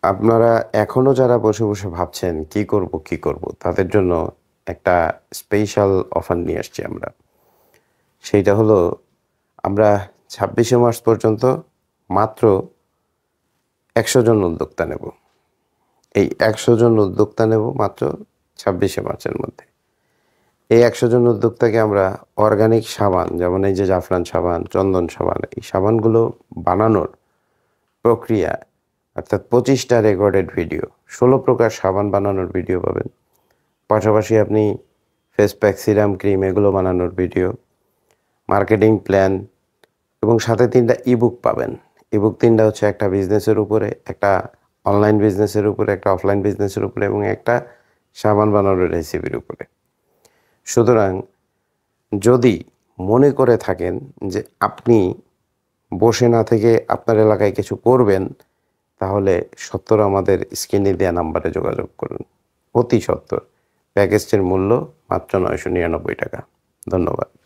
আপনারা এখনো যারা বসে, বসে ভাবছেন কি করব? তাদের জন্য একটা স্পেশাল অফার নিয়ে আসছি আমরা। সেইটা হলো আমরা ২৬শে মার্চ পর্যন্ত মাত্র ১০০ জন উদ্যোক্তা নেব। এই ১০০ জন উদ্যোক্তা নেব মাত্র ২৬শে মার্চের মধ্যে। এই ১০০ জন উদ্যোক্তাকে আমরা অর্গানিক সাবান, যেমন এই যে জাফরান সাবান, চন্দন সাবান, এই সাবানগুলো বানানোর প্রক্রিয়া অর্থাৎ ২৫টা রেকর্ডেড ভিডিও, ১৬ প্রকার সাবান বানানোর ভিডিও পাবেন। পাশাপাশি আপনি ফেস প্যাক, সিরাম, ক্রিম এগুলো বানানোর ভিডিও, মার্কেটিং প্ল্যান এবং সাথে ৩টা ইবুক পাবেন। ইবুক ৩টা হচ্ছে একটা বিজনেসের উপরে, একটা অনলাইন বিজনেসের উপরে, একটা অফলাইন বিজনেসের উপরে এবং একটা সাবান বানানোর রেসিপির উপরে। সুতরাং যদি মনে করে থাকেন যে আপনি বসে না থেকে আপনার এলাকায় কিছু করবেন, তাহলে সত্বর আমাদের স্ক্রিনে দেয়া নাম্বারে যোগাযোগ করুন। অতি সত্বর। প্যাকেজটির মূল্য মাত্র ৳৯৯৯। ধন্যবাদ।